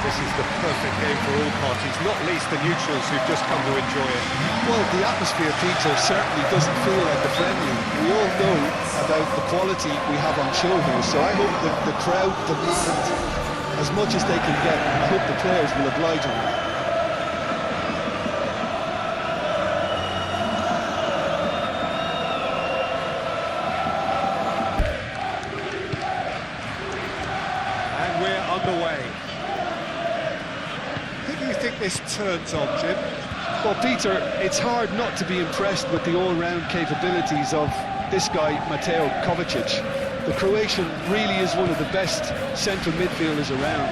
This is the perfect game for all parties, not least the neutrals who've just come to enjoy it. Well, the atmosphere, Peter, certainly doesn't feel like a friendly. We all know about the quality we have on show here, so I hope that the crowd demand as much as they can get. I hope the players will oblige on that. And we're underway. Who do you think this turns on, Jim? Well, Peter, it's hard not to be impressed with the all-round capabilities of this guy, Mateo Kovacic. The Croatian really is one of the best central midfielders around.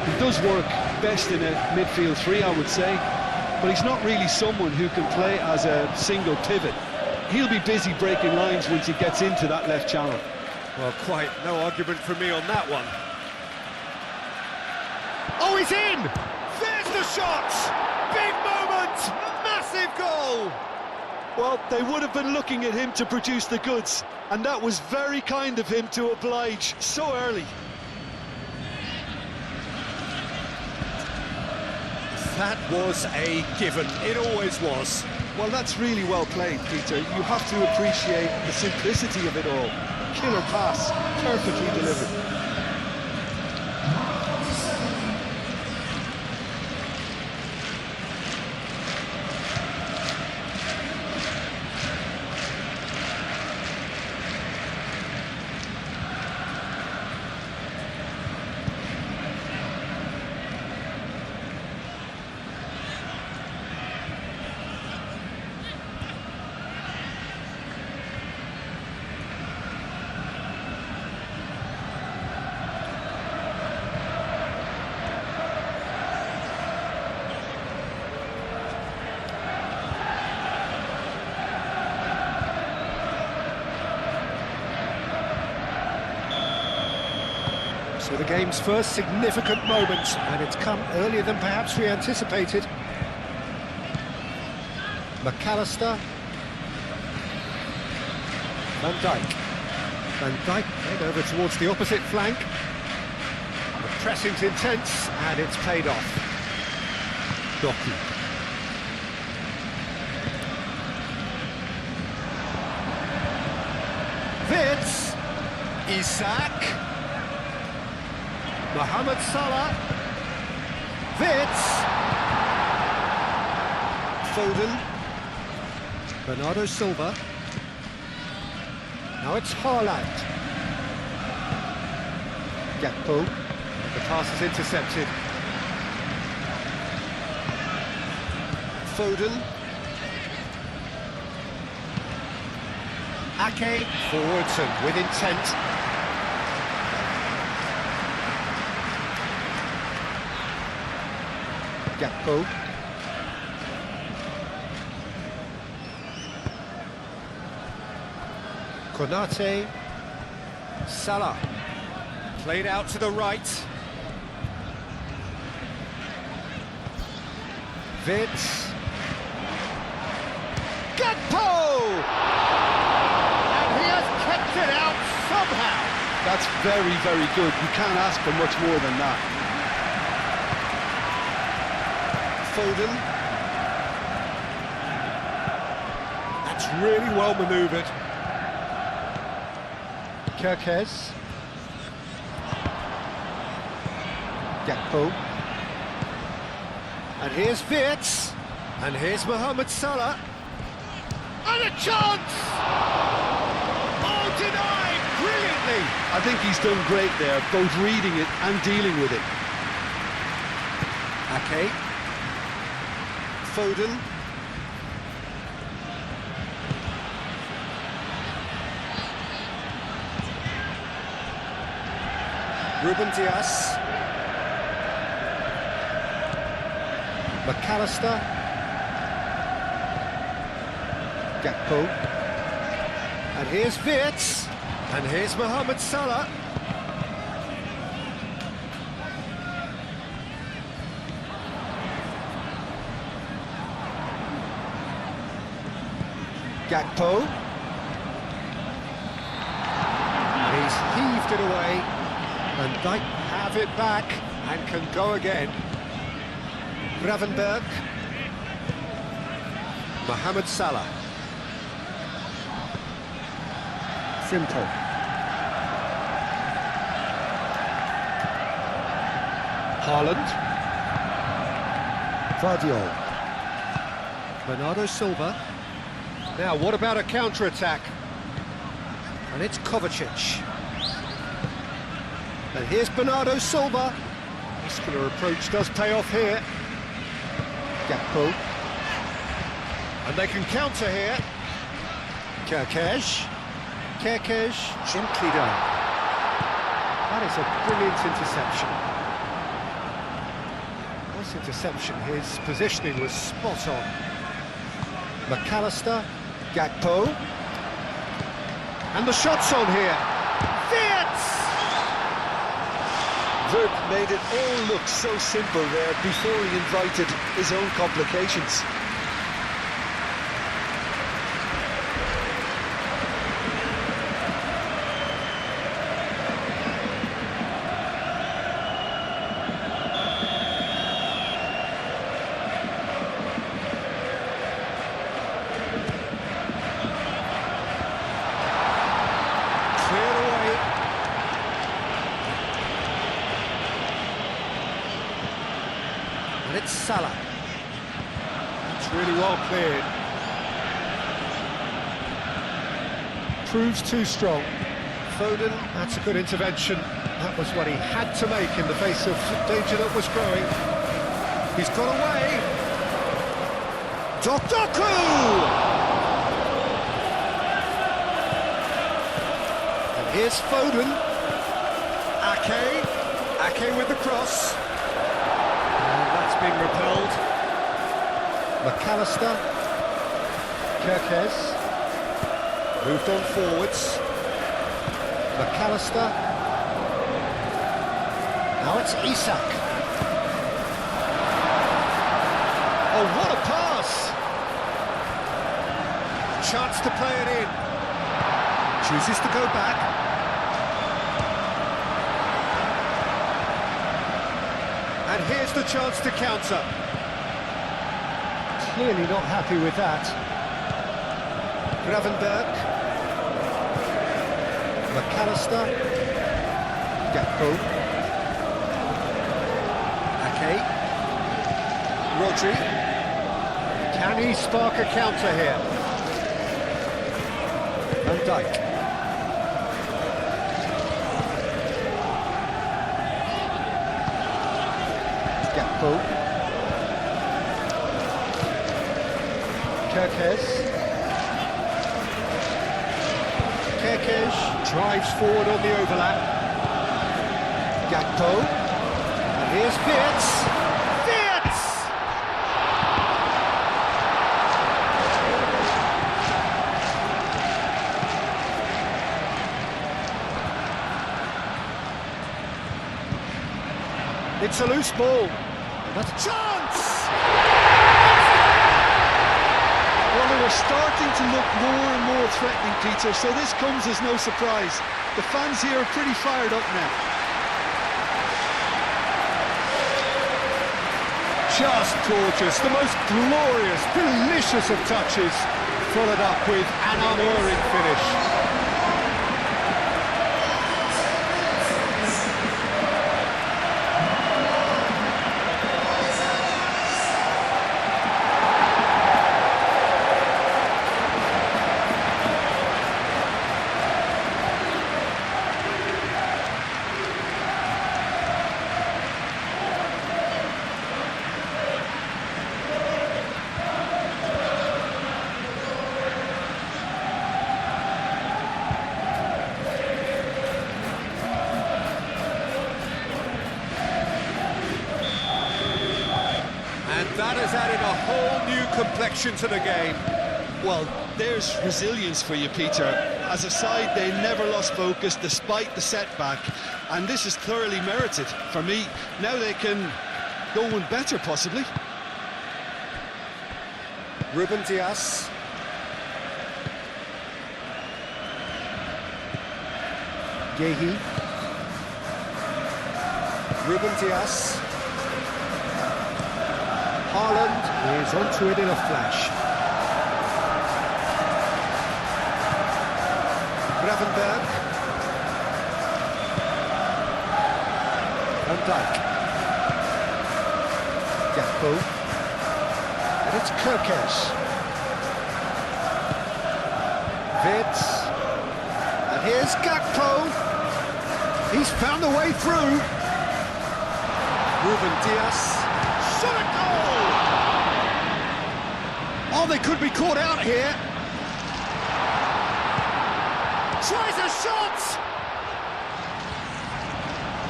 He does work best in a midfield three, I would say, but he's not really someone who can play as a single pivot. He'll be busy breaking lines once he gets into that left channel. Well, quite no argument from me on that one. Oh, he's in! There's the shot! Big moment! Massive goal! Well, they would have been looking at him to produce the goods, and that was very kind of him to oblige so early. That was a given. It always was. Well, that's really well played, Peter. You have to appreciate the simplicity of it all. Killer pass, perfectly delivered. So the game's first significant moment, and it's come earlier than perhaps we anticipated. McAllister. Van Dijk. Van Dijk head over towards the opposite flank. The pressing's intense, and it's paid off. Doku. Vitz. Isak. Mohamed Salah. Vitz. Foden. Bernardo Silva. Now it's Haaland. Gakpo. The pass is intercepted. Foden. Ake. Forwards and with intent. Gakpo. Konate. Salah. Played out to the right. Vitz. Gakpo! And he has kept it out somehow. That's very, very good. You can't ask for much more than that. Foden. That's really well manoeuvred. Kerkez. Gakpo. And here's Vitz. And here's Mohamed Salah. And a chance! Oh, denied brilliantly! I think he's done great there, both reading it and dealing with it. Ake. Foden. Ruben Dias. McAllister. Gakpo. And here's Vitz. And here's Mohamed Salah. Gakpo. He's heaved it away. And Dijk have it back. and can go again. Gravenberg. Mohamed Salah. Simple. Haaland. Vardiol. Bernardo Silva. Now, what about a counter-attack? And it's Kovacic. And here's Bernardo Silva. Muscular approach does pay off here. Gakpo. And they can counter here. Kerkez. Gently done. That is a brilliant interception. Nice interception. His positioning was spot on. McAllister. Gakpo. And the shot's on here. Fits! Vert made it all look so simple there before he invited his own complications. And it's Salah. It's really well cleared. Proves too strong. Foden, that's a good intervention. That was what he had to make in the face of danger that was growing. He's got away. Doku! And here's Foden. Ake with the cross. Being repelled. McAllister. Kerkez. Moved on forwards. McAllister. Now it's Isak. Oh, what a pass! Chance to play it in. Chooses to go back. And here's the chance to counter. Clearly not happy with that. Gravenberg. McAllister. Gakpo. Ake. Rodri. Can he spark a counter here? Van Dijk. Gakpo. Kerkez drives forward on the overlap. Gakpo. And here's Wirtz. It's a loose ball. That's a chance! Well, they were starting to look more and more threatening, Peter, so this comes as no surprise. The fans here are pretty fired up now. Just gorgeous, the most glorious, delicious of touches, followed up with an unerring finish. That has added a whole new complexion to the game. Well, there's resilience for you, Peter. As a side, they never lost focus despite the setback, and this is thoroughly merited for me. Now they can go one better, possibly. Ruben Dias. Gehi. Ruben Dias. Haaland is onto it in a flash. Gravenberg. Van Dijk. Gakpo. And it's Kerkez. Wirtz. And here's Gakpo. He's found a way through. Ruben Dias. Shot a goal! Oh, they could be caught out here. Tries a shot!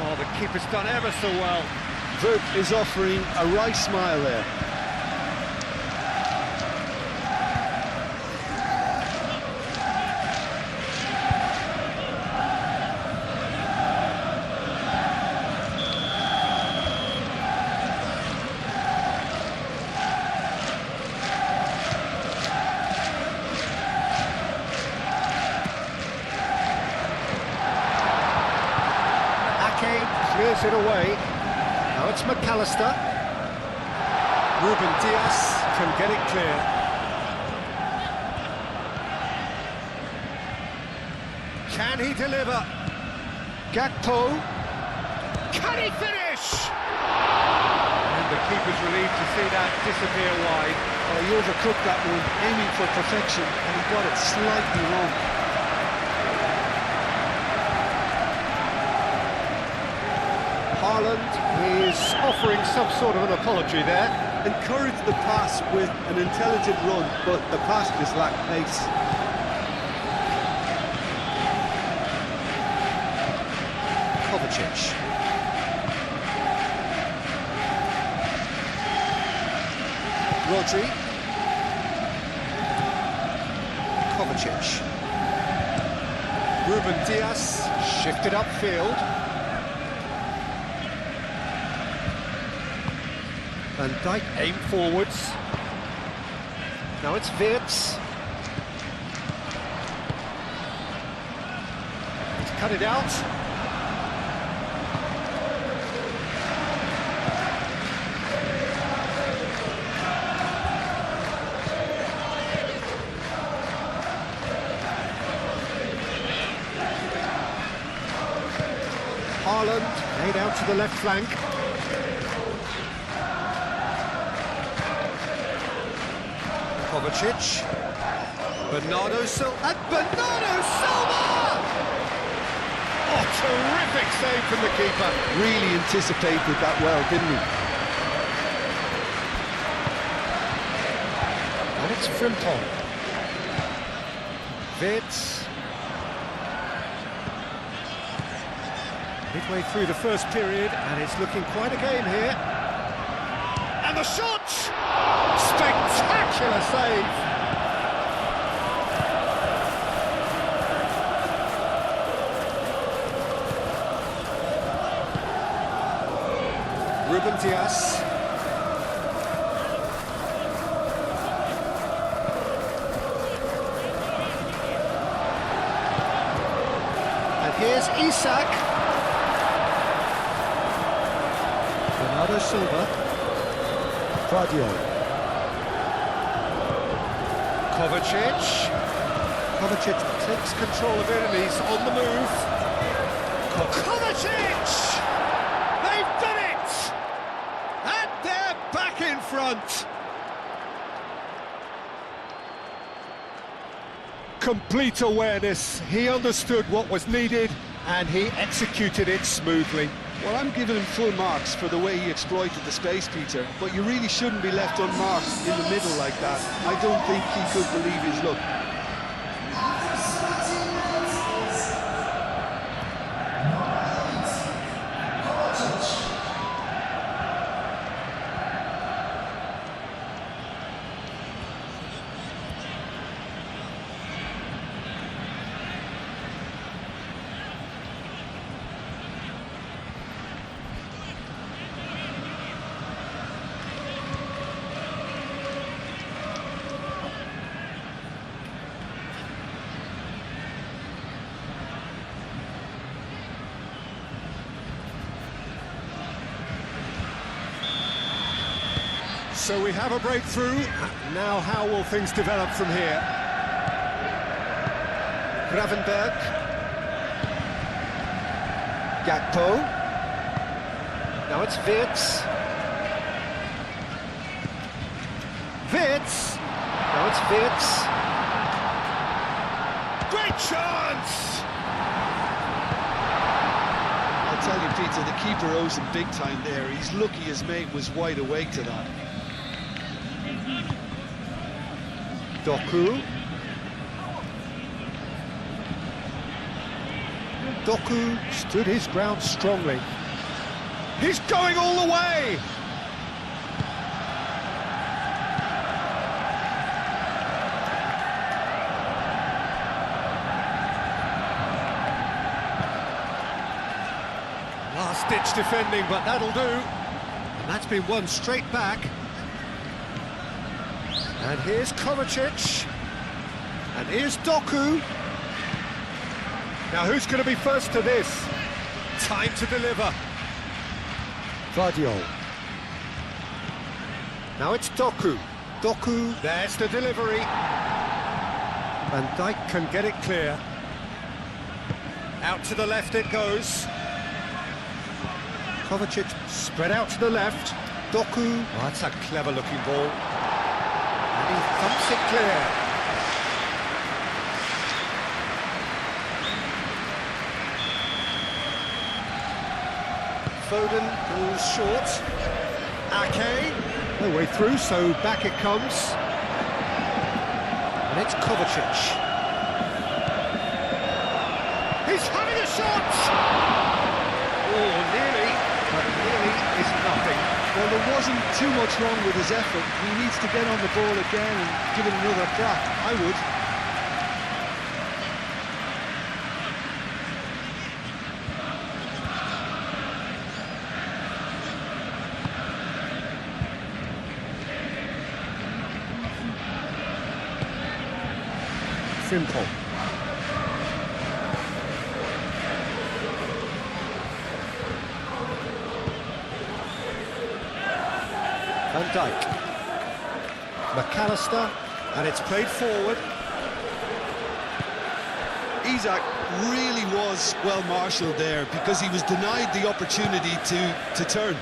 Oh, the keeper's done ever so well. Wirtz is offering a wry smile there. Clears it away. Now it's McAllister. Ruben Dias can get it clear. Can he deliver? Gakpo. Can he finish? And the keeper's relieved to see that disappear wide. Oh, he overcooked that one, aiming for perfection, and he got it slightly wrong. Haaland is offering some sort of an apology there. Encouraged the pass with an intelligent run, but the pass just lacked pace. Kovacic. Rodri. Kovacic. Ruben Dias shifted upfield. Van Dijk aim forwards. Now it's Wirtz. He's cut it out. Haaland laid out to the left flank. Kovacic. Bernardo Silva. And Bernardo Silva! Oh, terrific save from the keeper. Really anticipated that well, didn't he? And it's Frimpong. Wirtz. Midway through the first period, and it's looking quite a game here. And the shot! Spectacular save! Ruben Dias. And here's Isak. Bernardo Silva. Claudio. Kovacic. Kovacic takes control of it and he's on the move. Kovacic! They've done it! And they're back in front! Complete awareness. He understood what was needed and he executed it smoothly. Well, I'm giving him full marks for the way he exploited the space, Peter, but you really shouldn't be left unmarked in the middle like that. I don't think he could believe his luck. So we have a breakthrough. Now how will things develop from here? Gravenberg. Gakpo. Now it's Wirtz. Wirtz. Now it's Wirtz. Great chance! I'll tell you, Peter, the keeper owes him big time there. He's lucky his mate was wide awake to that. Doku. Doku stood his ground strongly. He's going all the way! Last-ditch defending, but that'll do. And that's been won straight back. And here's Kovacic. And here's Doku. Now who's going to be first to this? Time to deliver. Vardiol. Now it's Doku. Doku, there's the delivery. Van Dijk can get it clear. Out to the left it goes. Kovacic spread out to the left. Doku. Oh, that's a clever-looking ball. And he thumps it clear. Foden pulls short. Ake, no way through, so back it comes. And it's Kovacic. He's having a shot! Oh, nearly, but nearly is nothing. Well, there wasn't too much wrong with his effort. He needs to get on the ball again and give it another crack. I would. Simple. Van Dijk. McAllister, and it's played forward. Isak really was well marshalled there because he was denied the opportunity to turn.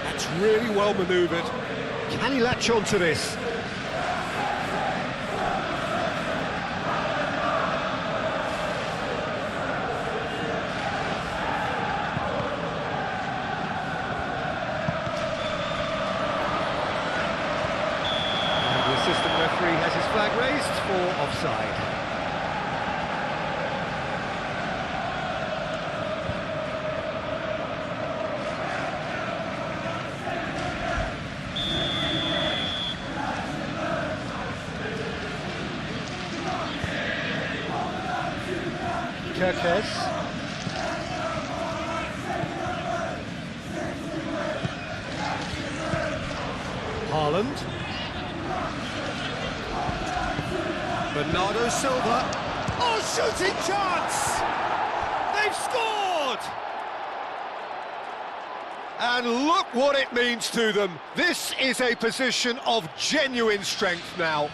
That's really well manoeuvred. Can he latch on to this? Assistant referee has his flag raised for offside. Kirkes. Haaland. Bernardo Silva. Oh, shooting chance! They've scored! And look what it means to them. This is a position of genuine strength now.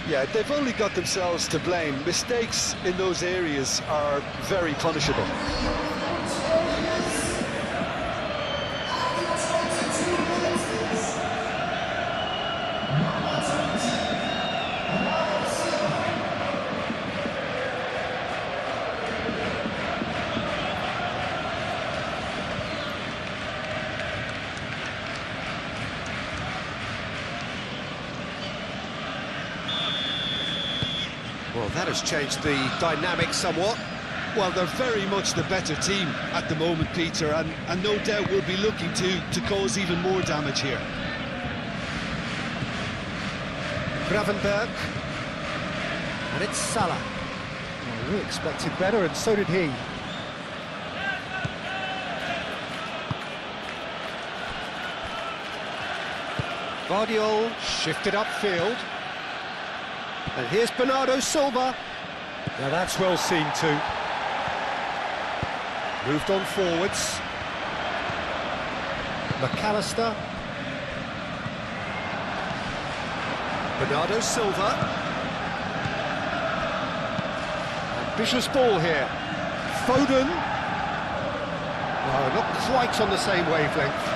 Yeah, they've only got themselves to blame. Mistakes in those areas are very punishable. Well, that has changed the dynamic somewhat. Well, they're very much the better team at the moment, Peter, and no doubt will be looking to cause even more damage here. Gravenberg. And it's Salah. Well, we expected better, and so did he. Vardiol shifted upfield. And here's Bernardo Silva. Now that's well seen too. Moved on forwards. McAllister. Bernardo Silva. Ambitious ball here. Foden. No, not quite on the same wavelength.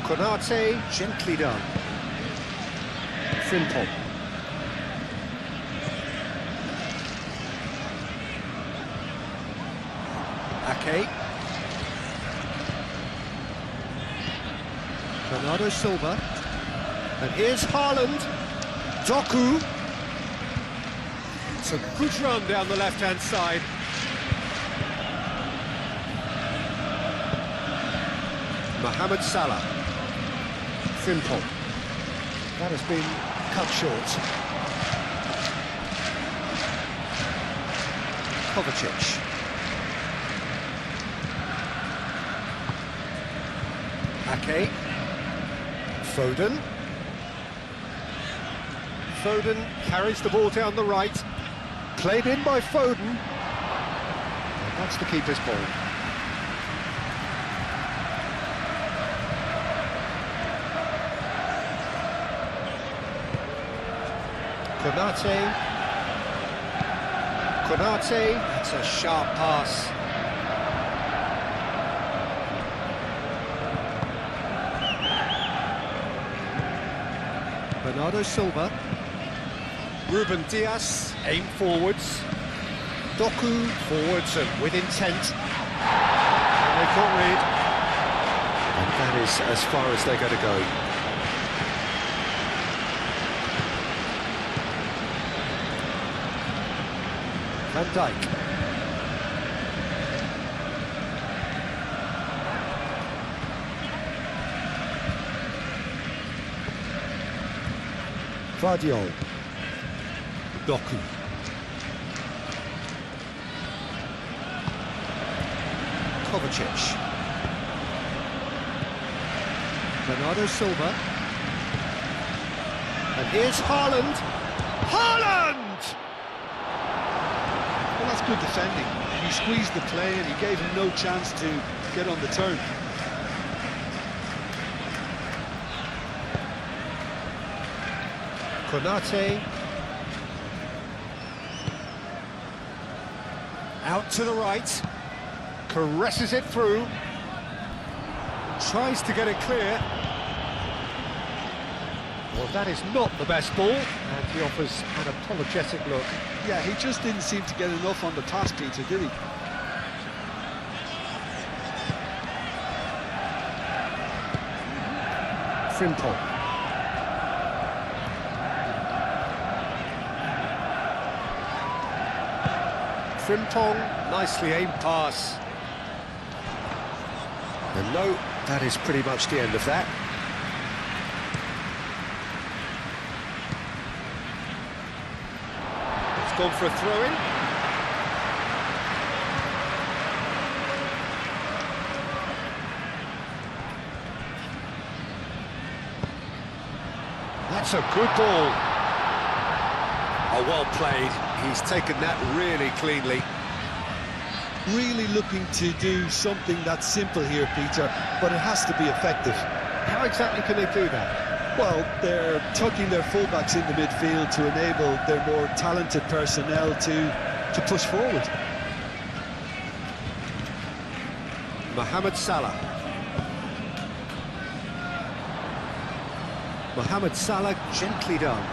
Konate, gently done. Frimpong. Ake. Bernardo Silva. And here's Haaland. Doku. It's a good run down the left-hand side. Mohamed Salah. Frimpong. That has been cut short. Kovacic. Ake. Foden. Foden carries the ball down the right. Played in by Foden. And that's the keeper's ball. Konate, it's a sharp pass. Bernardo Silva. Ruben Dias, aim forwards. Doku, forwards and with intent. And they can't read. And that is as far as they're going to go. Van Dijk. Vardiol. Doku. Kovacic. Bernardo Silva. And here's Haaland. Haaland! Well, that's good defending. He squeezed the play and he gave him no chance to get on the turn. Konate. Out to the right. Caresses it through. Tries to get it clear. Well, that is not the best ball, and he offers an apologetic look. Yeah, he just didn't seem to get enough on the pass, Peter, did he? Frimpong. Frimpong, nicely aimed pass. And no, that is pretty much the end of that. It's gone for a throw-in. That's a good ball. Oh, well played. He's taken that really cleanly. Really looking to do something that's simple here, Peter, but it has to be effective. How exactly can they do that? Well, they're tucking their fullbacks in the midfield to enable their more talented personnel to push forward. Mohamed Salah. Mohamed Salah, gently done.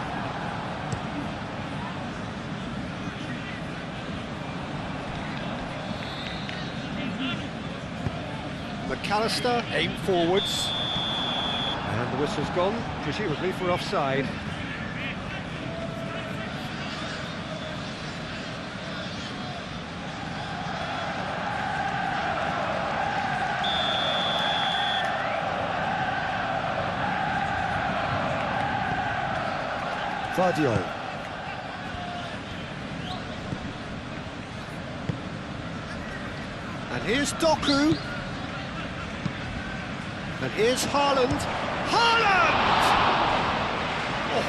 McAllister, aim forwards. And the whistle's gone, presumably for offside. Vardiol. And here's Doku. And here's Haaland. Haaland! Oh,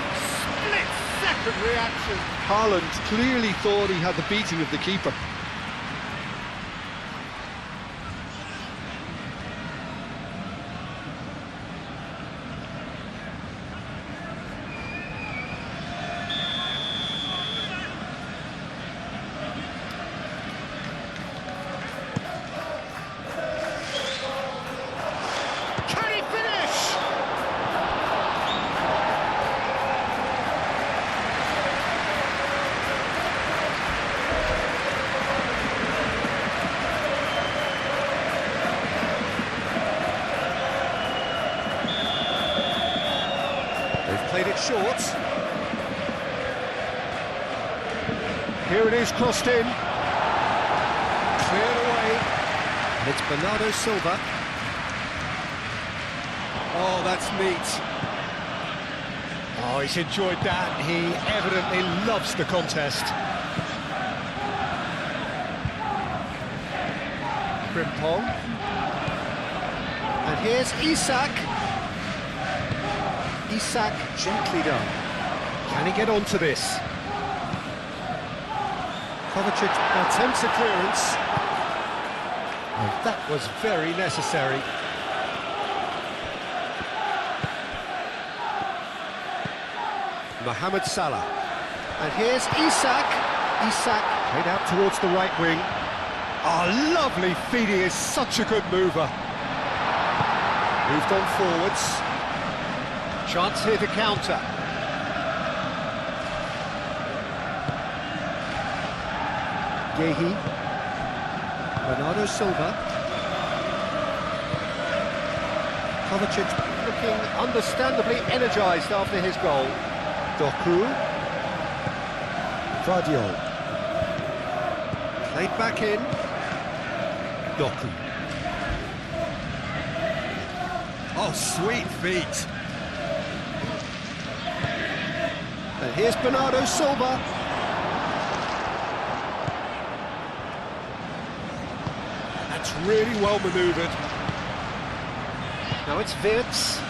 split-second reaction. Haaland clearly thought he had the beating of the keeper. Played it short. Here it is, crossed in. Cleared away. And it's Bernardo Silva. Oh, that's neat. Oh, he's enjoyed that. He evidently loves the contest. Frimpong. And here's Isak. Isak, gently done. Can he get onto this? Kovacic attempts a clearance. And that was very necessary. Mohamed Salah. And here's Isak. Isak played out towards the right wing. Oh, lovely feed, he is such a good mover. Moved on forwards. Chance here to counter. Gehi. Bernardo Silva. Kovacic looking understandably energised after his goal. Doku. Vardiol. Played back in. Doku. Oh, sweet feet. And here's Bernardo Silva. That's really well manoeuvred. Now it's Wirtz.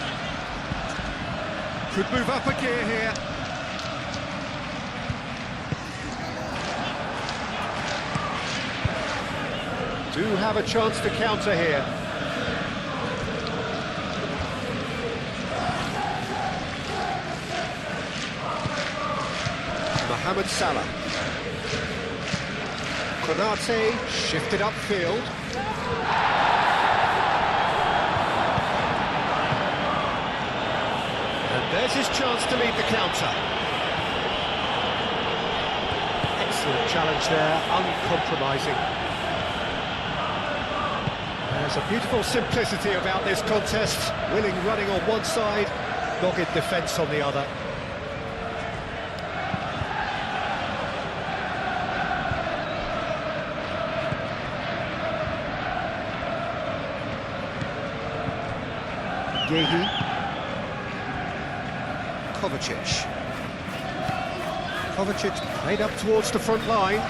Could move up a gear here. Do have a chance to counter here. Mohamed Salah. Konate shifted upfield. And there's his chance to lead the counter. Excellent challenge there, uncompromising. There's a beautiful simplicity about this contest. Willing running on one side, dogged defence on the other. Gehi. Kovacic. Kovacic played up towards the front line.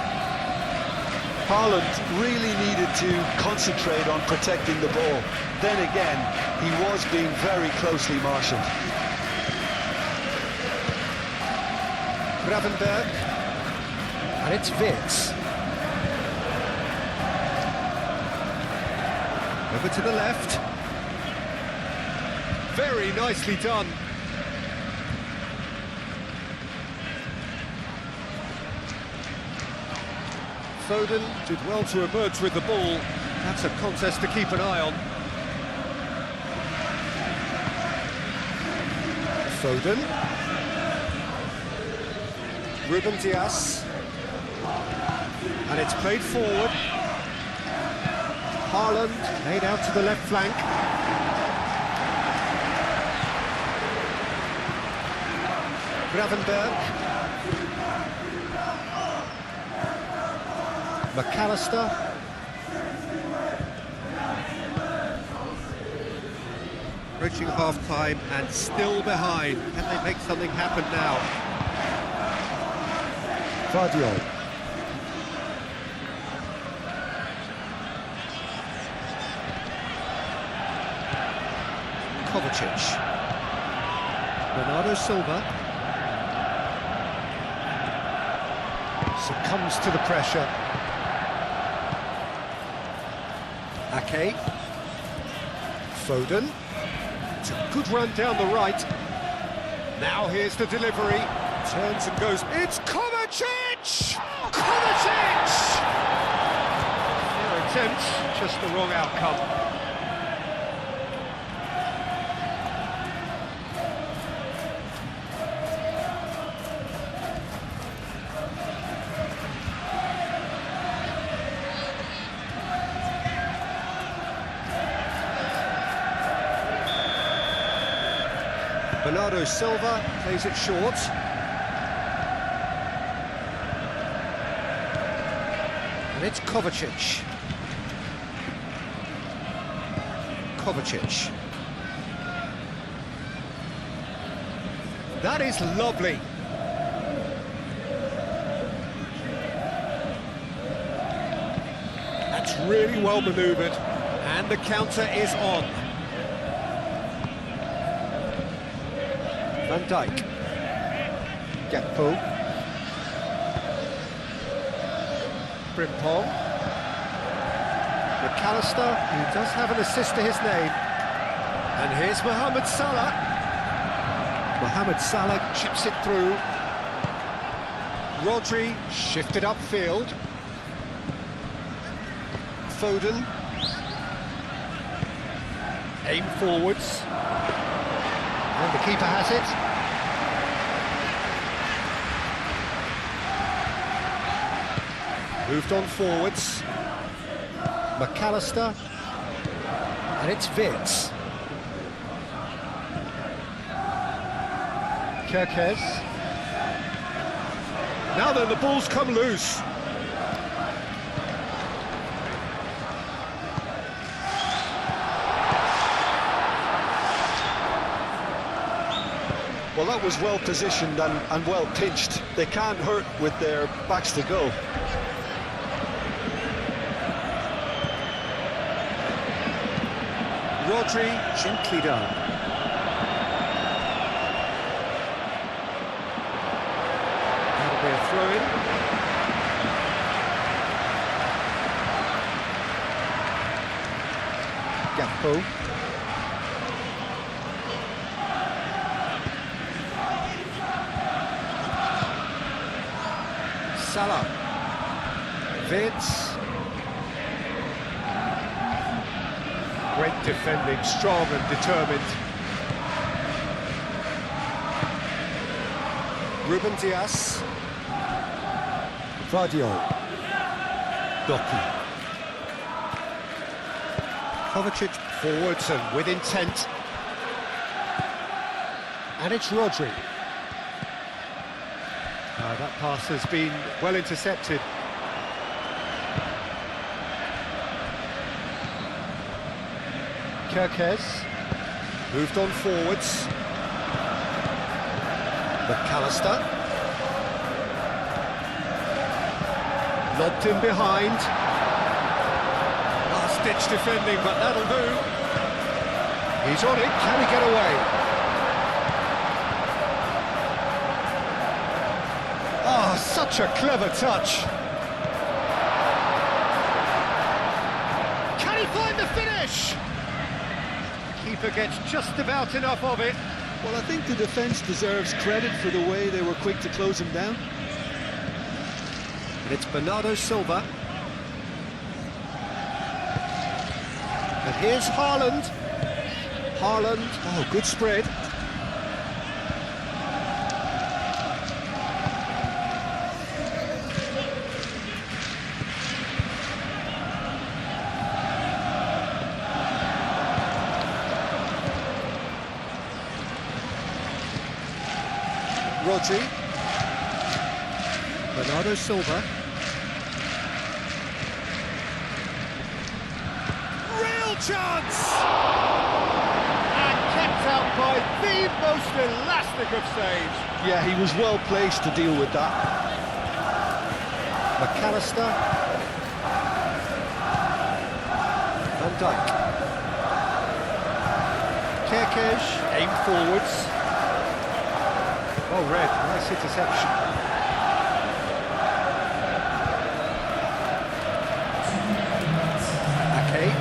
Haaland really needed to concentrate on protecting the ball. Then again, he was being very closely marshalled. Gravenberg. And it's Wirtz. Over to the left. Very nicely done. Foden did well to emerge with the ball. That's a contest to keep an eye on. Foden. Ruben Dias. And it's played forward. Haaland laid out to the left flank. Gravenberg. McAllister. Approaching half-time and still behind. Can they make something happen now? Vardiol. Kovacic. Bernardo Silva succumbs to the pressure. Ake. Foden. It's a good run down the right. Now here's the delivery. Turns and goes. It's Kovacic! Kovacic! Fair attempt, just the wrong outcome. Bernardo Silva plays it short. And it's Kovacic. Kovacic. That is lovely. That's really well manoeuvred. And the counter is on. Van Dijk. Gakpo. Frimpong. McAllister, who does have an assist to his name. And here's Mohamed Salah. Mohamed Salah chips it through. Rodri shifted upfield. Foden. Aim forwards. And the keeper has it. Moved on forwards. McAllister. And it's Vitz. Kerkez. Now then, the ball's come loose. Well, that was well positioned and well pinched. They can't hurt with their backs to goal. Rodri gently done. That'll be a throw-in. Gakpo. Salah. Vitz. Great defending, strong and determined. Ruben Dias. Vardiol. Doku. Kovacic forwards and with intent. And it's Rodri. That pass has been well intercepted. Kerkez moved on forwards. McAllister lobbed in behind. Last-ditch defending, but that'll do. He's on it. Can he get away? Oh, such a clever touch. Can he find the finish? Keeper gets just about enough of it. Well, I think the defence deserves credit for the way they were quick to close him down. And it's Bernardo Silva. And here's Haaland. Haaland, oh, good spread. Rodri. Bernardo Silva. Real chance! And kept out by the most elastic of saves. Yeah, he was well placed to deal with that. McAllister. Van Dijk. Kerkez, aim forwards. Well read, nice interception. Ake.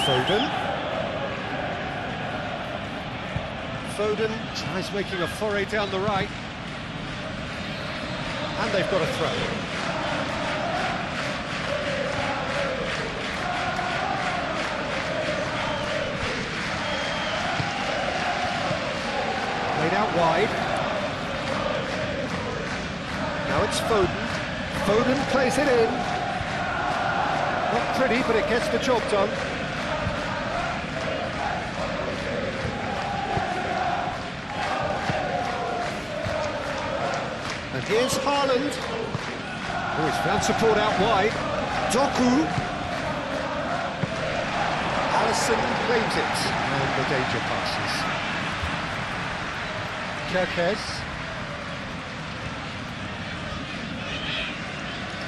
Foden. Foden tries making a foray down the right. And they've got a throw. Played out wide. Now it's Foden. Foden plays it in. Not pretty, but it gets the job done. And here's Haaland. Oh, he's found support out wide. Doku. Alisson claims it. And the danger passes. Kerkez.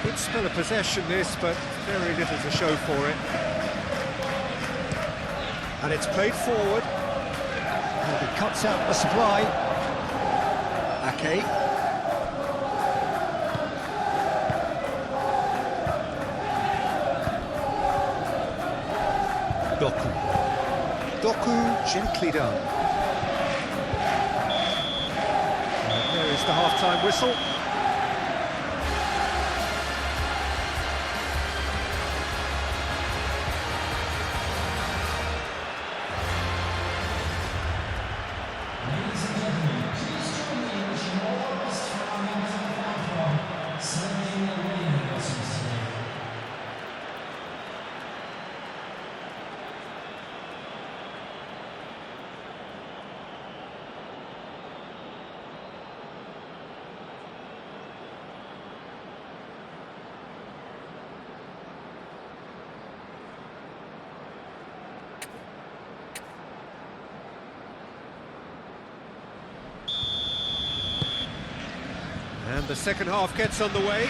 Good spell of possession this, but very little to show for it. And it's played forward. And it cuts out the supply. Ake. Doku. Doku gently done. And there is the half-time whistle. And the second half gets underway.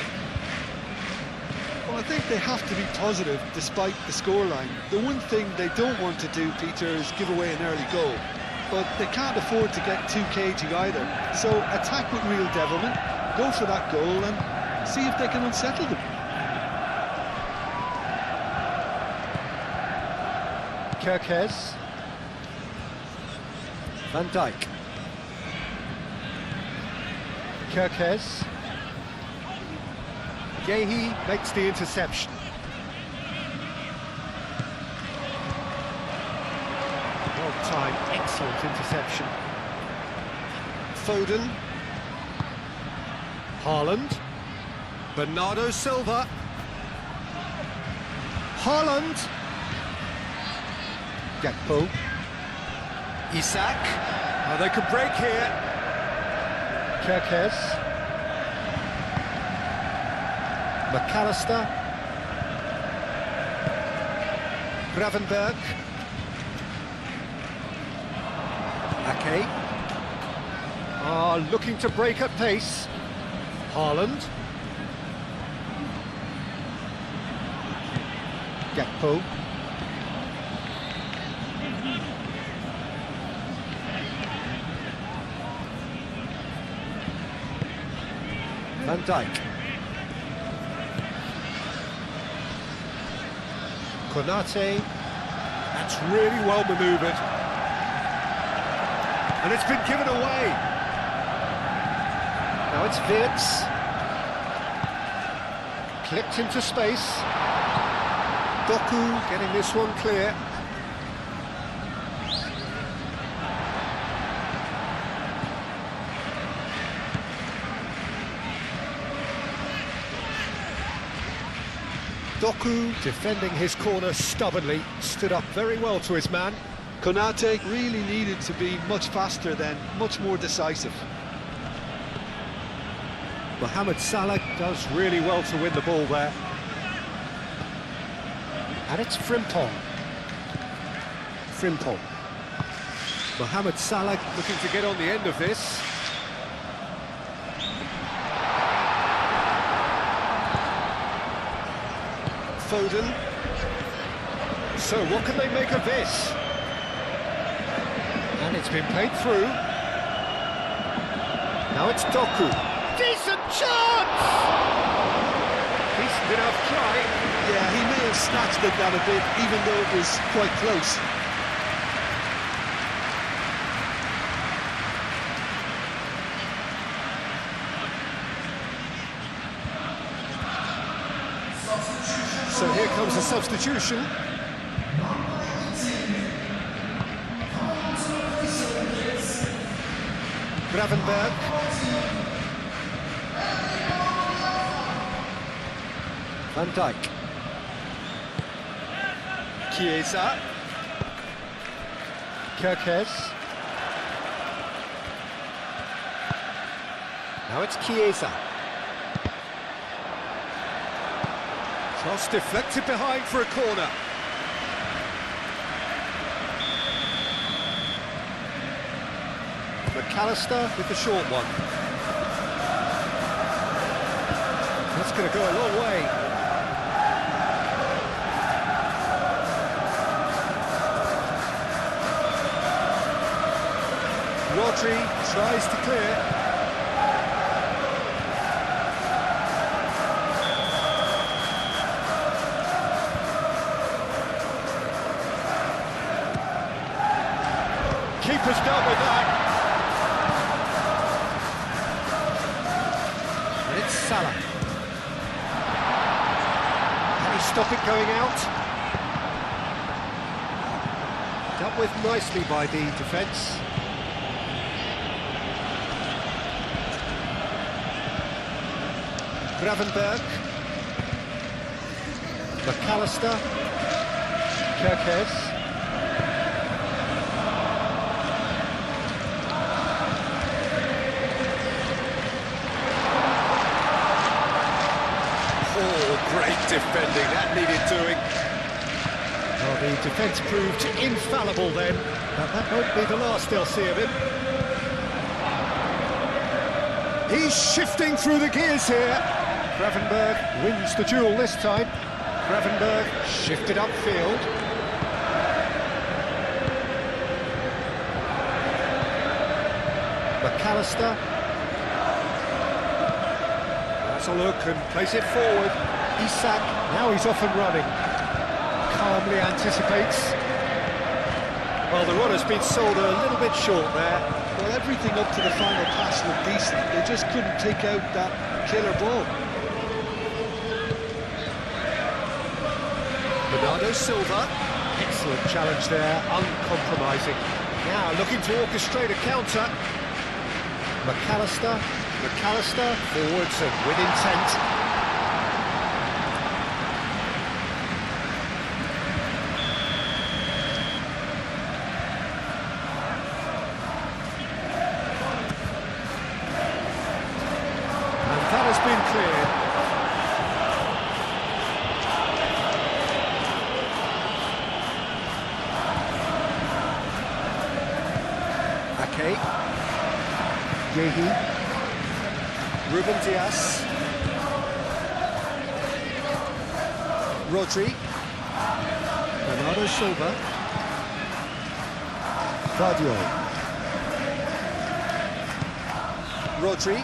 Well, I think they have to be positive despite the scoreline. The one thing they don't want to do, Peter, is give away an early goal. But they can't afford to get too cagey either. So attack with real devilment, go for that goal and see if they can unsettle them. Kerkez. Van Dijk. Kerkez. Gehi makes the interception. Well timed, excellent interception. Foden. Haaland. Bernardo Silva. Haaland. Gakpo. Isak. Oh, they could break here. Kerkez. McAllister. Gravenberg. Ake. Looking to break at pace. Haaland. Gakpo. Van Dijk. Konate. That's really well manoeuvred. And it's been given away. Now it's Wirtz. Clipped into space. Doku getting this one clear. Doku, defending his corner stubbornly, stood up very well to his man. Konate really needed to be much faster then, much more decisive. Mohamed Salah does really well to win the ball there. And it's Frimpong. Frimpong. Mohamed Salah looking to get on the end of this. Foden. So what can they make of this? And it's been played through. Now it's Doku. Decent chance! Decent enough try. Yeah, he may have snatched at that a bit, even though it was quite close. So here comes a substitution. Gravenberg. Van Dijk. Chiesa. Kerkez. Now it's Chiesa. Cross deflected behind for a corner. McAllister with the short one. That's going to go a long way. Rodri tries to clear. Keeper's dealt with that. And it's Salah. Can he stop it going out? Dealt with nicely by the defence. Gravenberg. McAllister. Kerkez. Great defending, that needed doing. Well, the defence proved infallible then, but that won't be the last they'll see of him. He's shifting through the gears here. Gravenberg wins the duel this time. Gravenberg shifted upfield. McAllister. That's a look and plays it forward. Isak, now he's off and running. Calmly anticipates. Well, the runner's been sold a little bit short there. Well, everything up to the final pass looked decent. They just couldn't take out that killer ball. Bernardo Silva. Excellent challenge there, uncompromising. Now looking to orchestrate a counter. McAllister, forwards and with intent. That has been cleared. Ake. Yehi. Ruben Dias. Rodri. Bernardo Silva. Vardio. Rodri.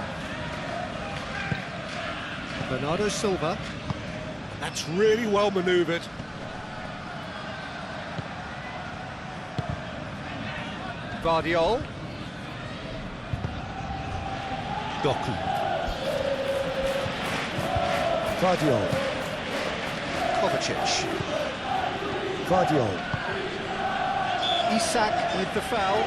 Bernardo Silva. That's really well manoeuvred. Vardiol. Doku. Vardiol. Kovacic. Vardiol. Isak with the foul.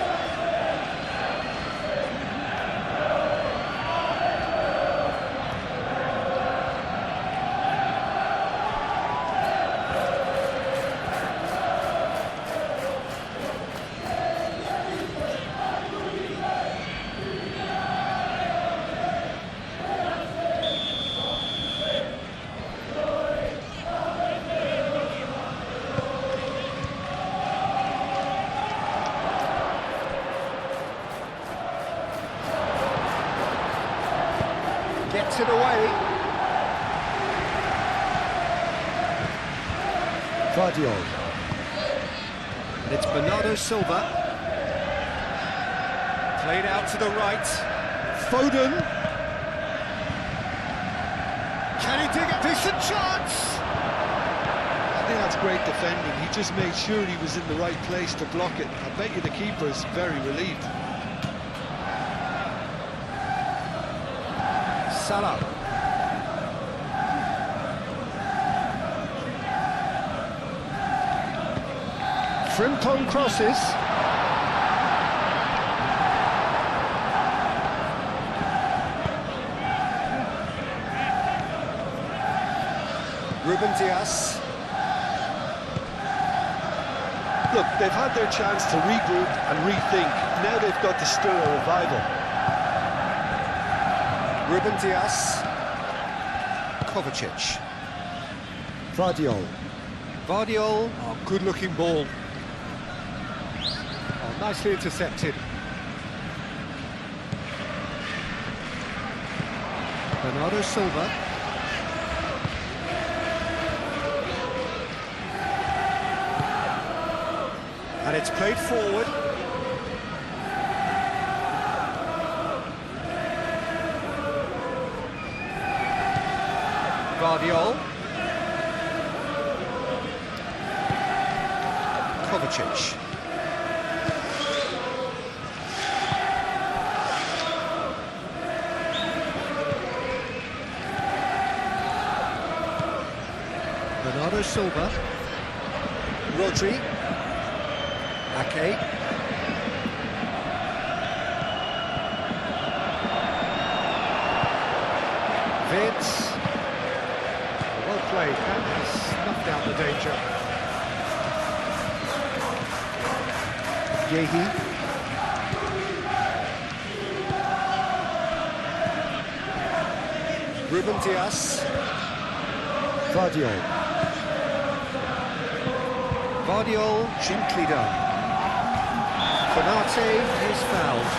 Gets it away. Vardiol. And it's Bernardo Silva. Played out to the right. Foden. Can he dig a decent chance? I think that's great defending. He just made sure he was in the right place to block it. I bet you the keeper's very relieved. Salah. Frimpong crosses. Ruben Dias. Look, they've had their chance to regroup and rethink. Now they've got to stir a revival. Ruben Dias. Kovacic. Vardiol. Vardiol. Oh, good-looking ball. Oh, nicely intercepted. Bernardo Silva. And it's played forward. Vardiol. Kovacic. Bernardo Silva. Rodri. Ake. Vince. Well played, and has snuffed out the danger. Yehi. Ruben Dias. Vardiol. Vardiol, gently done. Konate is fouled.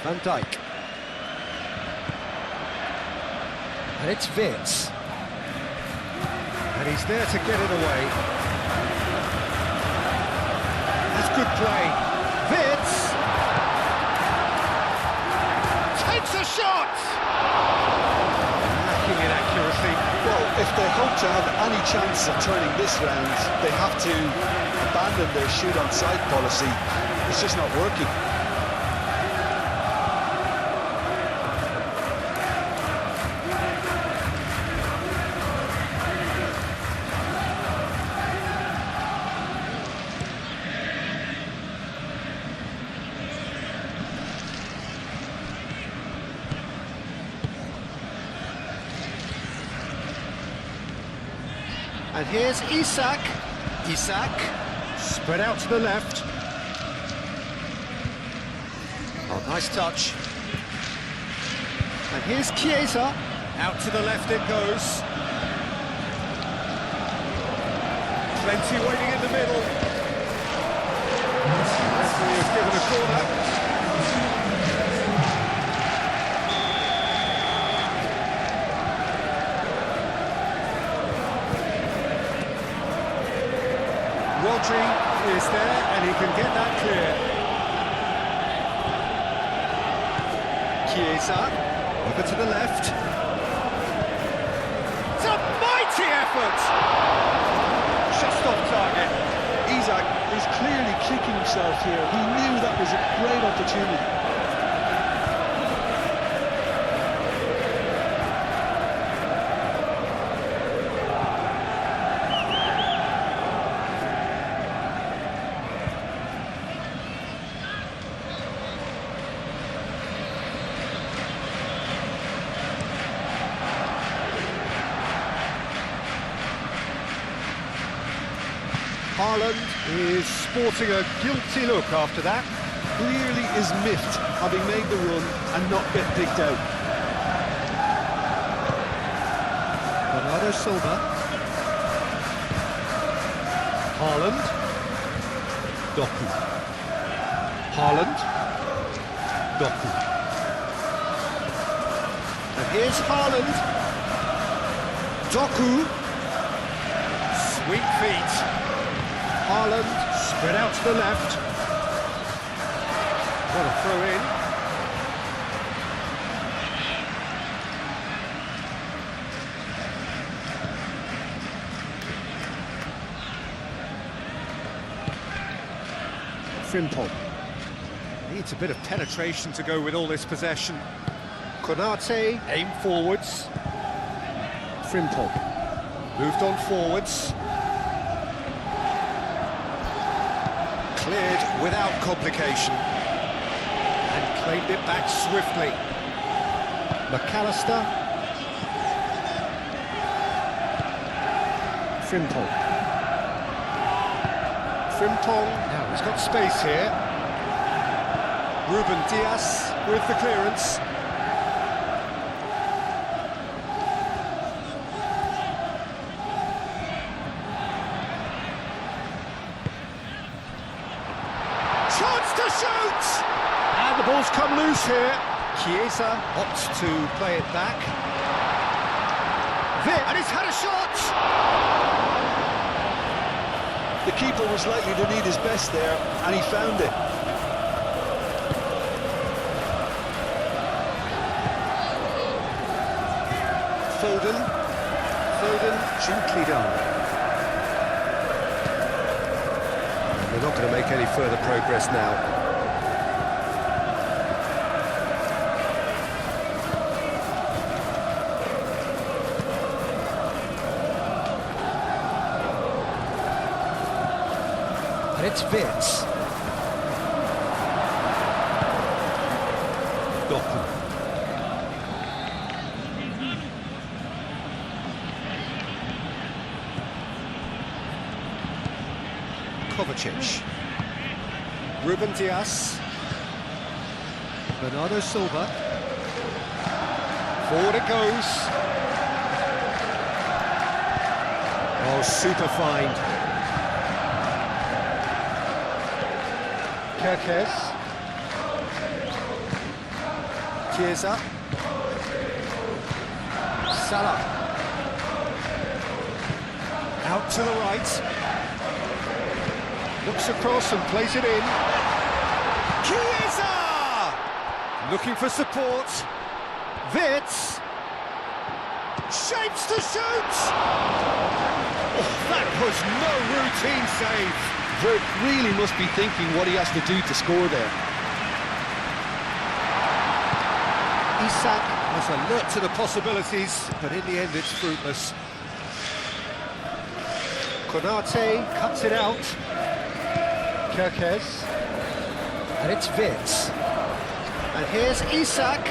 Van Dijk. And it's Vitz. And he's there to get it away. That's good play. Vitz takes a shot! Lacking in accuracy. Well, if they hope to have any chance of turning this round, they have to abandon their shoot-on-sight policy. It's just not working. And here's Isak. Isak, spread out to the left. Oh, nice touch. And here's Chiesa. Out to the left it goes. Plenty waiting in the middle. Referee has given a corner. Rodri is there, and he can get that clear. Chiesa, over to the left. It's a mighty effort! Just off target. Isak is clearly kicking himself here. He knew that was a great opportunity. Haaland is sporting a guilty look after that. Clearly is miffed, having made the run and not get picked out. Bernardo Silva. Haaland. Doku. Haaland. Doku. And here's Haaland. Doku. Sweet feet. Haaland spread out to the left. What a throw in. Frimpong. Needs a bit of penetration to go with all this possession. Konate, aim forwards. Frimpong. Moved on forwards. Cleared without complication. And claimed it back swiftly. McAllister. Frimpong. Frimpong, now he's got space here. Ruben Dias with the clearance. Chance to shoot! And the ball's come loose here. Chiesa opts to play it back. And he's had a shot! The keeper was likely to need his best there, and he found it. Foden, gently done. They're not going to make any further progress now. And it's Vitz. Doku. Kovacic. Ruben Dias. Bernardo Silva. Forward it goes. Oh, super find. Kerkez. Chiesa. Salah. Out to the right. Looks across and plays it in. Chiesa! Looking for support. Vitz. Shapes to shoot! Oh, that was no routine save. Vert really must be thinking what he has to do to score there. Isak was alert to the possibilities, but in the end it's fruitless. Konate cuts it out. Kerkez. And it's Vitz. And here's Isak.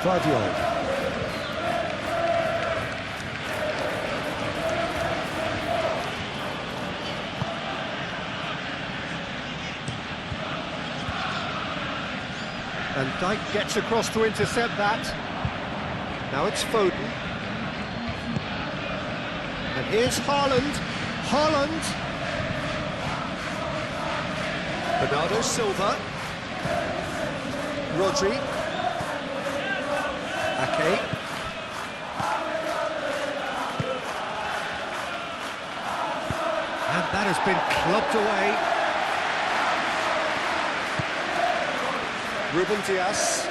Guardiola. And Dijk gets across to intercept that. Now it's Foden. And here's Haaland. Haaland. Bernardo Silva. Rodri. Ake. And that has been clubbed away. Ruben Dias.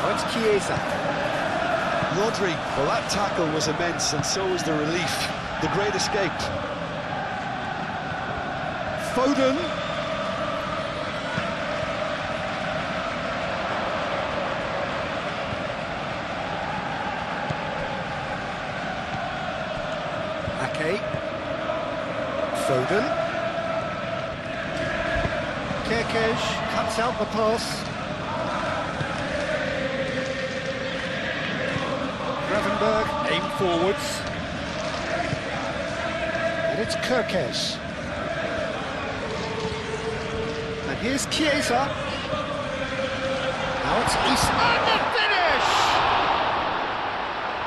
Oh, it's Chiesa. Rodri, well, that tackle was immense, and so was the relief. The great escape. Foden. Ake. Foden. Kerkez cuts out the pass. Gravenberg aim forwards. And it's Kerkez. And here's Chiesa. Now it's Isak. And the finish!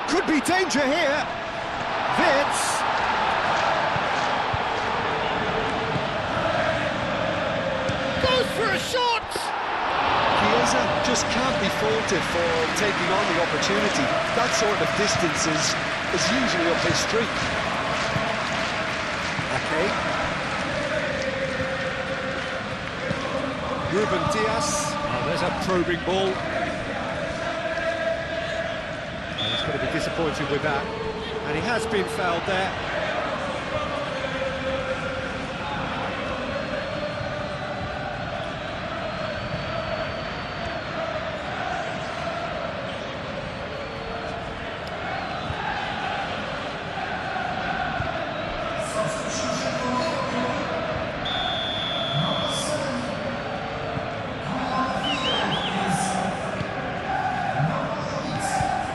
Could be danger here. Vitz. Goes for a shot! Chiesa just can't be faulted for taking on the opportunity. That sort of distance is usually up his street. Okay. Ruben Diaz. Oh, there's a probing ball. Oh, he's going to be disappointed with that. And he has been fouled there.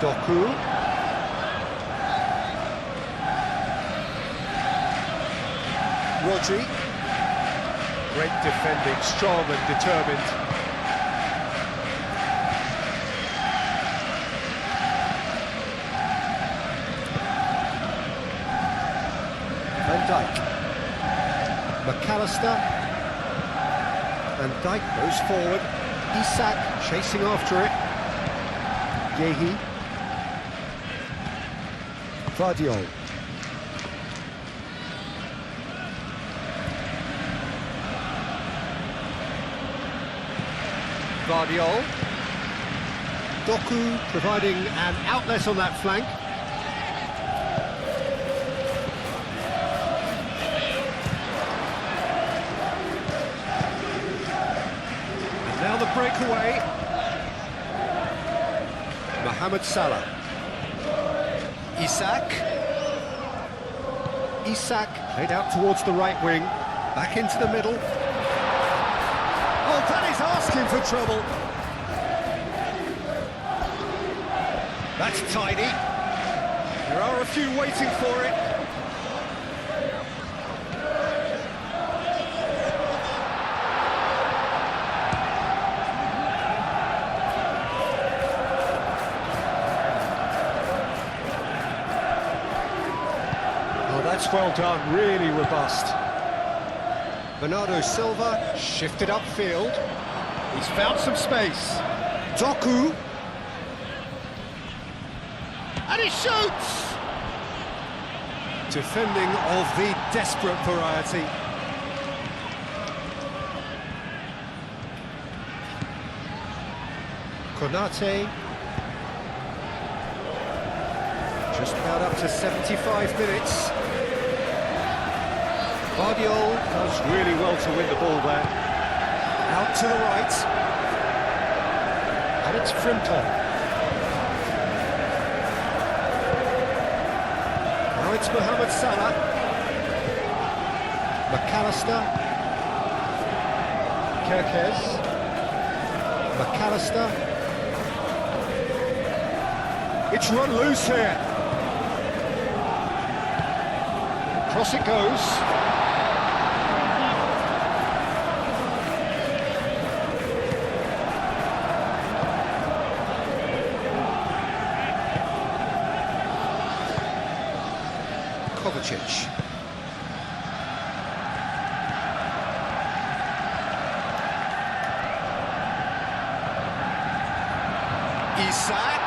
Doku. Rodri. Great defending, strong and determined. Van Dijk. McAllister. Van Dijk goes forward. Isak chasing after it. Yehi. Vardiol. Vardiol. Doku providing an outlet on that flank. And now the breakaway. Mohamed Salah. Isak. Isak played out towards the right wing, back into the middle. Oh, that is asking for trouble. That's tidy. There are a few waiting for it. That's well done, really robust. Bernardo Silva shifted upfield. He's found some space. Doku. And he shoots! Defending of the desperate variety. Konate. Just about up to 75 minutes. Vardiol does really well to win the ball there. Out to the right. And it's Frimpong. Now it's Mohamed Salah. McAllister. Kerkez. McAllister. It's run loose here. Across it goes. Kovacic. Isak.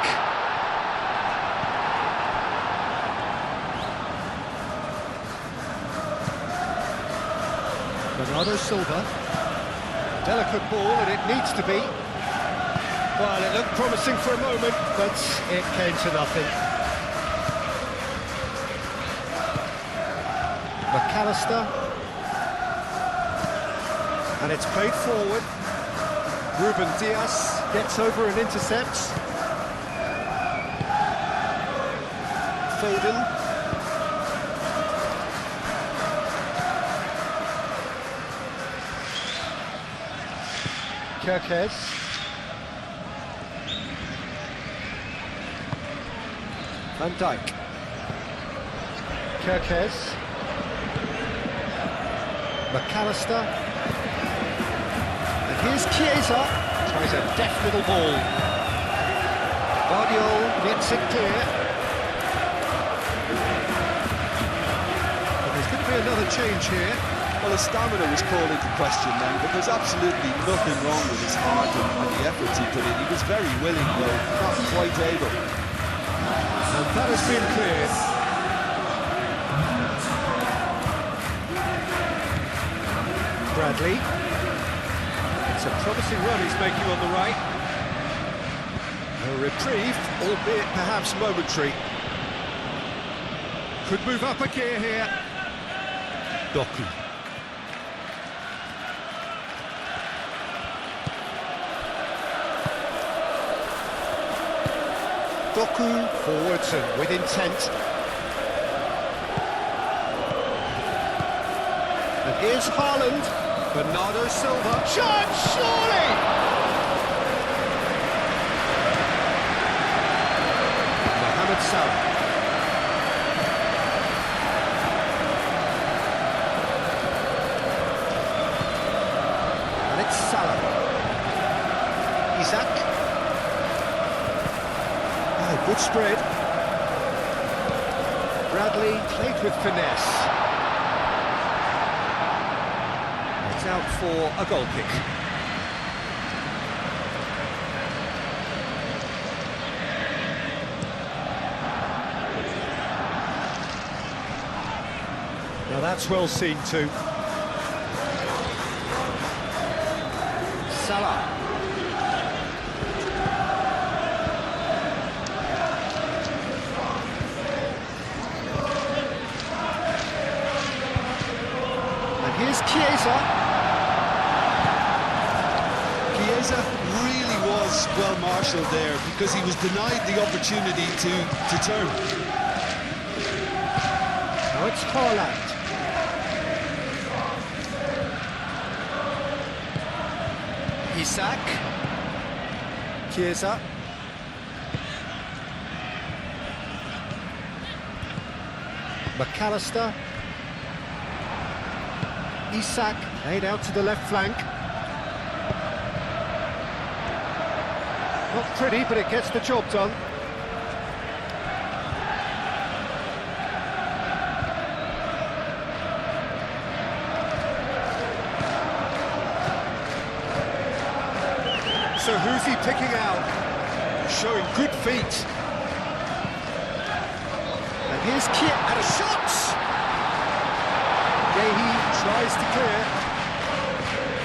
Bernardo Silva. Delicate ball, and it needs to be. Well, it looked promising for a moment, but it came to nothing. McAllister. And it's played forward. Ruben Diaz gets over and intercepts. Foden. Kirkes. Van Dijk. Kirkes. McAllister. And here's Chiesa. Tries a deft little ball. Guardiola gets it clear. And there's going to be another change here. Well, his stamina was called into question then, but there's absolutely nothing wrong with his heart and the efforts he put in. He was very willing, though not quite able. And that has been cleared. Bradley. It's a promising run he's making on the right. A reprieve, albeit perhaps momentary. Could move up a gear here. Doku. Doku forwards and with intent. And here's Haaland. Bernardo Silva. Shot, surely! Mohamed Salah. And it's Salah. Isaac. Oh, good spread. Bradley played with finesse. It's out for a goal kick. Now that's well seen too. Salah. And here's Chiesa. Chiesa really was well marshalled there because he was denied the opportunity to turn. Now it's Haaland. Isaac. Chiesa. McAllister. Isaac laid out to the left flank. Not pretty, but it gets the job done. So who's he picking out? Showing good feet. And here's Kier, and a shot! Yehi tries to clear.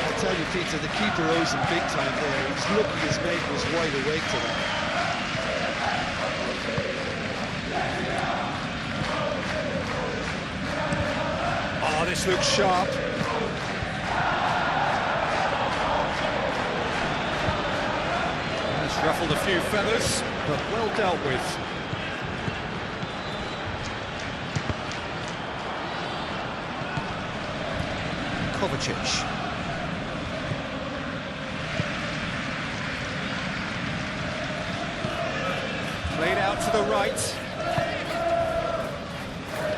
I'll tell you, Peter, the keeper owes him big time there. He's lucky his mate was wide awake to that. Oh, this looks sharp. It's ruffled a few feathers, but well dealt with. Kovacic. Played out to the right.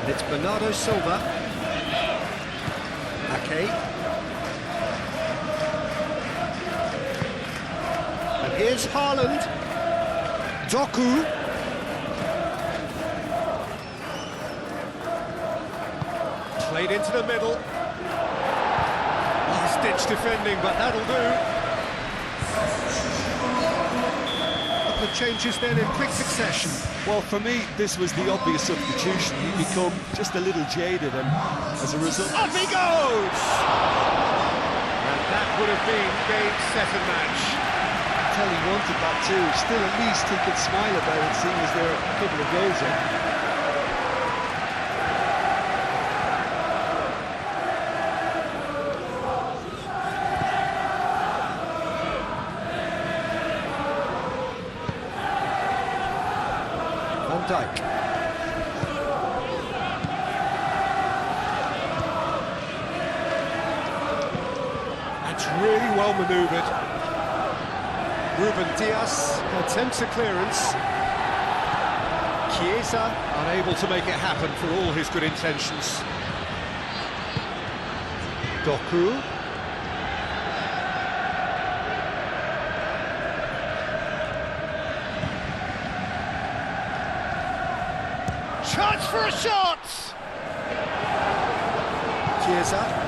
And it's Bernardo Silva. Ake. And here's Haaland. Doku. Played into the middle. Ditch defending, but that'll do. Couple of changes then in quick succession. Well, for me, this was the obvious substitution. He'd become just a little jaded, and as a result... Off he goes! And that would have been game, set and match. I tell he wanted that too. Still, at least he could smile about it, seeing as there are a couple of goals in. Van Dijk. That's really well manoeuvred. Ruben Dias attempts a clearance. Chiesa unable to make it happen for all his good intentions. Doku. Chance for a shot! Chiesa.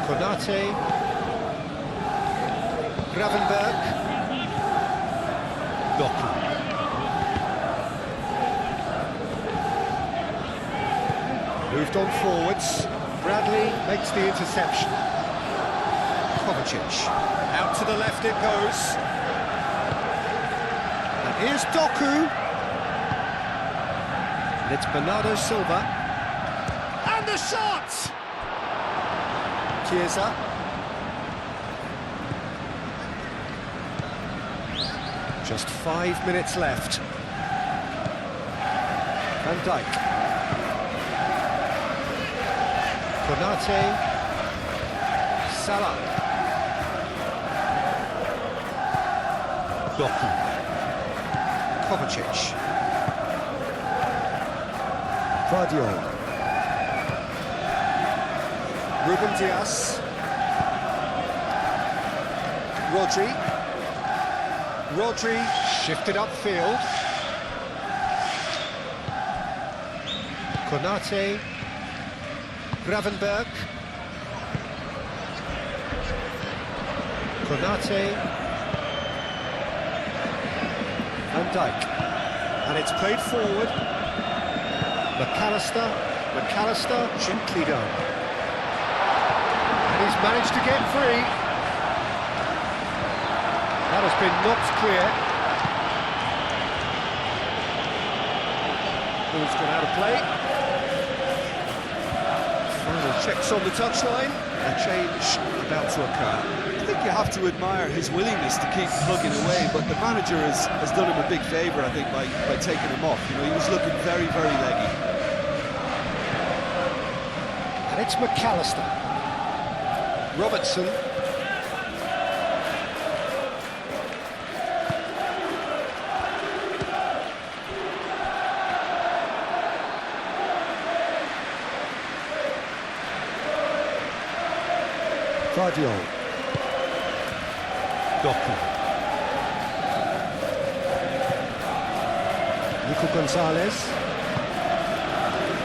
Konate, Gravenberg, Doku. Moved on forwards, Bradley makes the interception. Kovacic, out to the left it goes. And here's Doku. And it's Bernardo Silva. And the shot! Chiesa. Just 5 minutes left. Van Dijk. Konate. Salah. Doku. Kovacic. Guardiola. Ruben Dias. Rodri shifted upfield. Konate. Gravenberg. Konate. Van Dijk. And it's played forward. McAllister, gently done. And he's managed to get free. That has been knocked clear. Ball's gone out of play. Final checks on the touchline. A change about to occur. I think you have to admire his willingness to keep plugging away, but the manager has done him a big favour, I think, by taking him off. You know, he was looking very, very leggy. And it's McAllister. Robertson. Guardiola. Doku. Nico Gonzalez.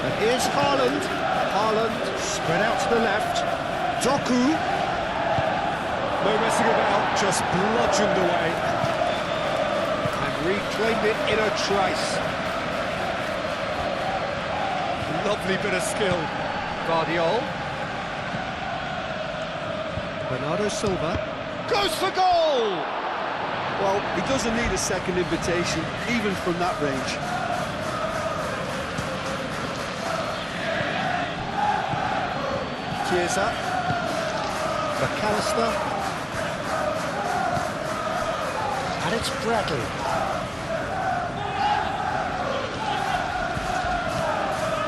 And here's Haaland. Haaland spread out to the left. Doku. No messing about, just bludgeoned away. And reclaimed it in a trice. Lovely bit of skill. Guardiola. Bernardo Silva goes for goal! Well, he doesn't need a second invitation, even from that range. Chiesa, McAllister, and it's Bradley.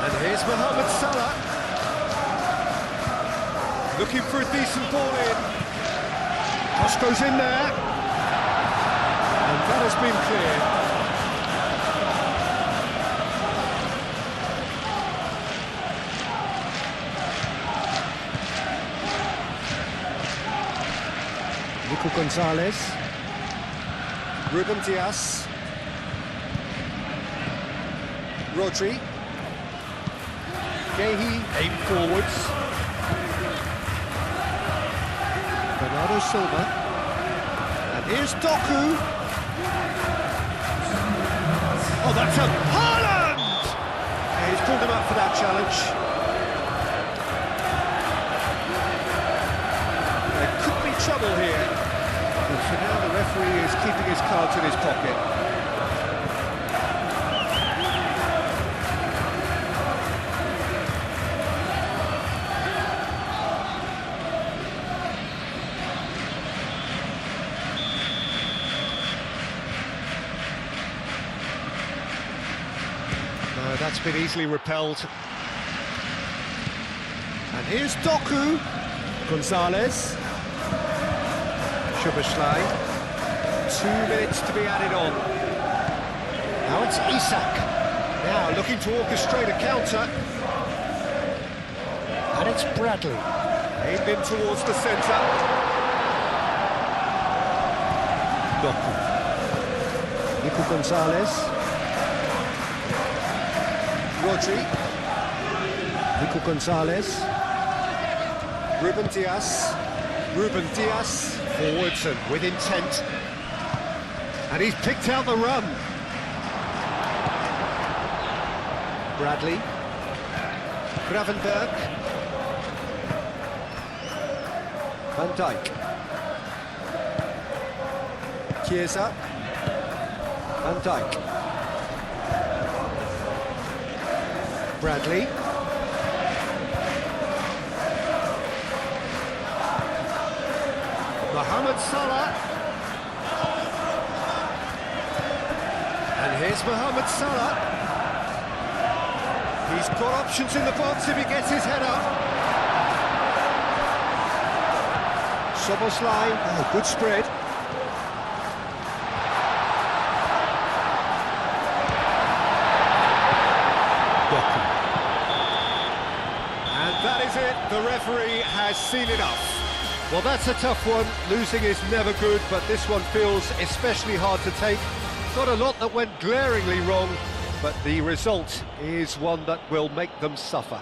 And here's Mohamed Salah. Looking for a decent ball in. Cross goes in there. And that has been cleared. Nico Gonzalez. Ruben Dias. Rodri. Gehi, aim forwards. Bernardo Silva. And here's Doku. Oh, that's a Haaland! Yeah, he's pulled him up for that challenge. There could be trouble here. But for now, the referee is keeping his cards in his pocket. been easily repelled. And here's Doku. Gonzalez. Szoboszlai. 2 minutes to be added on. Now it's Isak. Now looking to orchestrate a counter. And it's Bradley. Aimed in towards the centre. Doku. Nico Gonzalez. Rodri. Nico Gonzalez. Ruben Dias. Ruben Dias. Forwards and with intent. And he's picked out the run. Bradley. Gravenberg. Van Dijk. Chiesa. Van Dijk. Bradley. Mohamed Salah. And here's Mohamed Salah. He's got options in the box if he gets his head up. Szoboszlai, oh, good spread. And that is it, the referee has seen enough. Well, that's a tough one, losing is never good, but this one feels especially hard to take. Got a lot that went glaringly wrong, but the result is one that will make them suffer.